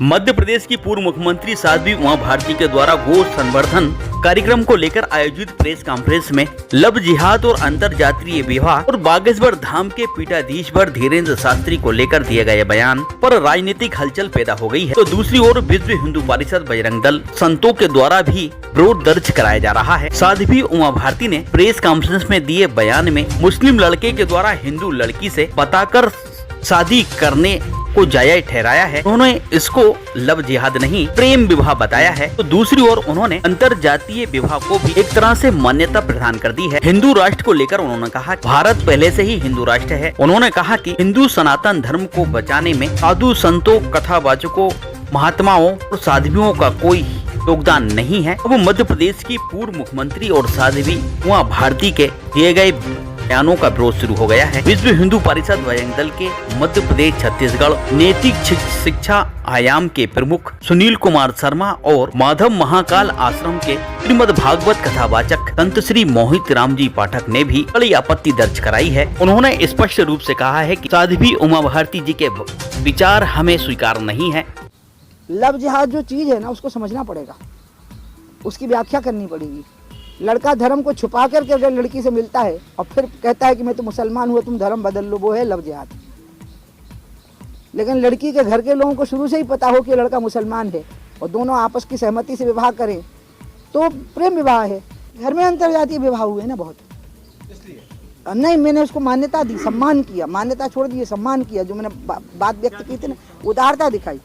मध्य प्रदेश की पूर्व मुख्यमंत्री साध्वी उमा भारती के द्वारा गो संवर्धन कार्यक्रम को लेकर आयोजित प्रेस कॉन्फ्रेंस में लव जिहाद और अंतरजातीय विवाह और बागेश्वर धाम के पीठाधीश्वर धीरेन्द्र शास्त्री को लेकर दिए गए बयान पर राजनीतिक हलचल पैदा हो गई है, तो दूसरी ओर विश्व हिंदू परिषद बजरंग दल संतों के द्वारा भी विरोध दर्ज कराया जा रहा है। साध्वी उमा भारती ने प्रेस कॉन्फ्रेंस में दिए बयान में मुस्लिम लड़के के द्वारा हिंदू लड़की से बताकर शादी करने को जायज ठहराया है। उन्होंने इसको लव जिहाद नहीं प्रेम विवाह बताया है, तो दूसरी ओर उन्होंने अंतरजातीय विवाह को भी एक तरह से मान्यता प्रदान कर दी है। हिंदू राष्ट्र को लेकर उन्होंने कहा भारत पहले से ही हिंदू राष्ट्र है। उन्होंने कहा कि हिंदू सनातन धर्म को बचाने में साधु संतों, कथावाचकों, महात्माओं और साध्वियों का कोई योगदान नहीं है। अब मध्य प्रदेश की पूर्व मुख्यमंत्री और साध्वी उमा भारती के दिए गए बयानों का विरोध शुरू हो गया है। विश्व हिंदू परिषद बजरंग दल के मध्य प्रदेश छत्तीसगढ़ नैतिक शिक्षा आयाम के प्रमुख सुनील कुमार शर्मा और माधव महाकाल आश्रम के श्रीमद् भागवत कथावाचक संत श्री मोहित राम जी पाठक ने भी कड़ी आपत्ति दर्ज कराई है। उन्होंने स्पष्ट रूप से कहा है कि साध्वी उमा भारती जी के विचार हमें स्वीकार नहीं है। लव जिहाद जो चीज है ना, उसको समझना पड़ेगा, उसकी व्याख्या करनी पड़ेगी। लड़का धर्म को छुपा करके अगर लड़की से मिलता है और फिर कहता है कि मैं तो मुसलमान हुआ, तुम धर्म बदल लो, वो है लव जिहाद। लेकिन लड़की के घर के लोगों को शुरू से ही पता हो कि लड़का मुसलमान है और दोनों आपस की सहमति से विवाह करें तो प्रेम विवाह है। घर में अंतरजातीय विवाह हुए ना बहुत, इसलिए नहीं, मैंने उसको मान्यता दी, सम्मान किया, मान्यता छोड़ दी, सम्मान किया। जो मैंने बात व्यक्त की थी ना, उदारता दिखाई।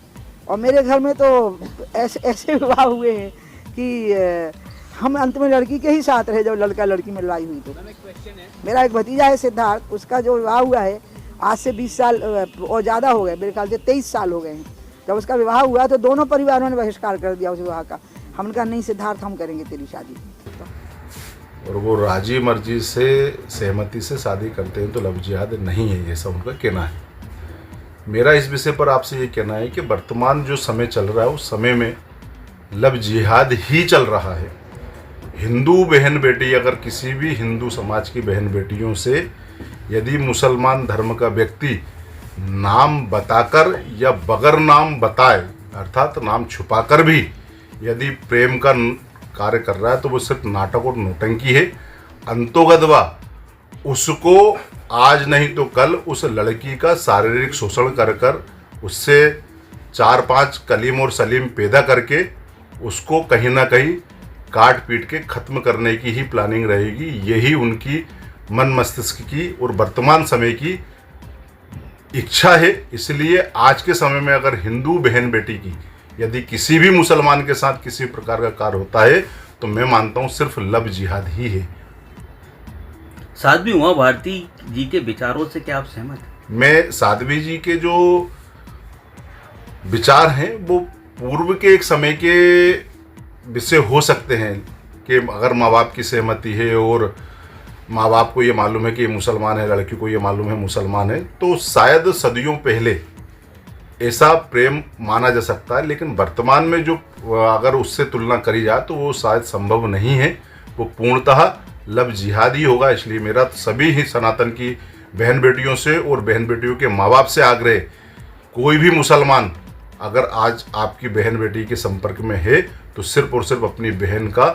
और मेरे घर में तो ऐसे विवाह हुए हैं कि हम अंत में लड़की के ही साथ रहे जब लड़का लड़की में लड़ाई हुई। तो मेरा एक भतीजा है सिद्धार्थ, उसका जो विवाह हुआ है आज से 20 साल और ज़्यादा हो गए, मेरे ख्याल से 23 साल हो गए हैं। जब उसका विवाह हुआ तो दोनों परिवारों ने बहिष्कार कर दिया उस विवाह का। हमने कहा नहीं सिद्धार्थ, हम करेंगे तेरी शादी। और वो राजी मर्जी से सहमति से शादी करते हैं तो लव जिहाद नहीं है, ये सब उनका कहना है। मेरा इस विषय पर आपसे ये कहना है कि वर्तमान जो समय चल रहा है उस समय में लव जिहाद ही चल रहा है। हिंदू बहन बेटी, अगर किसी भी हिंदू समाज की बहन बेटियों से यदि मुसलमान धर्म का व्यक्ति नाम बताकर या बगैर नाम बताए, अर्थात नाम छुपाकर भी यदि प्रेम का कार्य कर रहा है तो वो सिर्फ नाटक और नौटंकी है। अंतोगतवा उसको आज नहीं तो कल उस लड़की का शारीरिक शोषण कर कर उससे 4-5 कलीम और सलीम पैदा करके उसको कहीं ना कहीं काट पीट के ख़त्म करने की ही प्लानिंग रहेगी। यही उनकी मन मस्तिष्क की और वर्तमान समय की इच्छा है। इसलिए आज के समय में अगर हिंदू बहन बेटी की यदि किसी भी मुसलमान के साथ किसी प्रकार का कार्य होता है तो मैं मानता हूँ सिर्फ लव जिहाद ही है। साध्वी उमा भारती जी के विचारों से क्या आप सहमत हैं? मैं साध्वी जी के जो विचार हैं वो पूर्व के एक समय के विषय हो सकते हैं कि अगर माँ बाप की सहमति है और माँ बाप को ये मालूम है कि ये मुसलमान है, लड़की को ये मालूम है मुसलमान है, तो शायद सदियों पहले ऐसा प्रेम माना जा सकता है। लेकिन वर्तमान में जो अगर उससे तुलना करी जाए तो वो शायद संभव नहीं है, वो पूर्णतः लव जिहाद ही होगा। इसलिए मेरा सभी ही सनातन की बहन बेटियों से और बहन बेटियों के माँ बाप से आग्रह, कोई भी मुसलमान अगर आज आपकी बहन बेटी के संपर्क में है तो सिर्फ और सिर्फ अपनी बहन का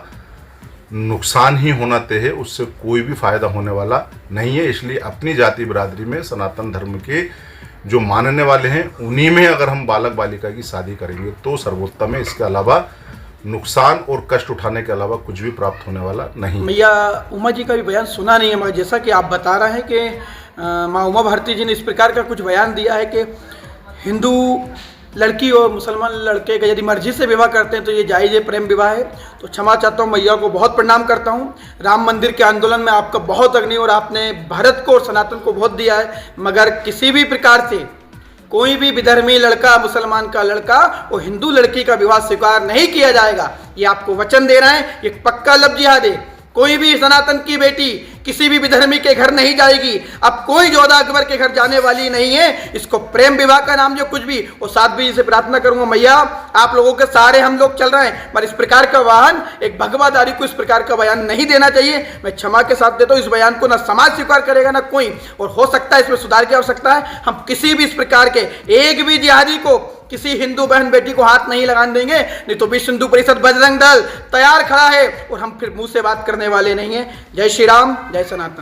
नुकसान ही होना तय है, उससे कोई भी फायदा होने वाला नहीं है। इसलिए अपनी जाति बिरादरी में सनातन धर्म के जो मानने वाले हैं उन्हीं में अगर हम बालक बालिका की शादी करेंगे तो सर्वोत्तम है। इसके अलावा नुकसान और कष्ट उठाने के अलावा कुछ भी प्राप्त होने वाला नहीं। मैया उमा जी का भी बयान सुना नहीं है, मगर जैसा कि आप बता रहे हैं कि माँ उमा भारती जी ने इस प्रकार का कुछ बयान दिया है कि हिंदू लड़की और मुसलमान लड़के का यदि मर्जी से विवाह करते हैं तो ये जायज़ है, प्रेम विवाह है। तो क्षमा चाहता हूँ, मैया को बहुत प्रणाम करता हूँ। राम मंदिर के आंदोलन में आपका बहुत अग्नि और आपने भारत को और सनातन को बहुत दिया है, मगर किसी भी प्रकार से कोई भी विधर्मी लड़का, मुसलमान का लड़का और हिंदू लड़की का विवाह स्वीकार नहीं किया जाएगा। ये आपको वचन दे रहे हैं, ये पक्का लव जिहाद है। कोई भी सनातन की बेटी किसी भी विधर्मी के घर नहीं जाएगी। अब कोई जोधा अकबर के घर जाने वाली नहीं है। इसको प्रेम विवाह का नाम जो कुछ भी, वो साध्वी जी से प्रार्थना करूंगा, मैया आप लोगों के सारे हम लोग चल रहे हैं, पर इस प्रकार का वाहन एक भगवादारी को इस प्रकार का बयान नहीं देना चाहिए। मैं क्षमा के साथ देता हूं, इस बयान को ना समाज स्वीकार करेगा ना कोई, और हो सकता है इसमें सुधार की आवश्यकता है। हम किसी भी इस प्रकार के एक भी जिहादी को, किसी हिंदू बहन बेटी को हाथ नहीं लगाने देंगे, नहीं तो विश्व हिंदू परिषद बजरंग दल तैयार खड़ा है और हम फिर मुंह से बात करने वाले नहीं है। जय श्री राम, जय सनातन।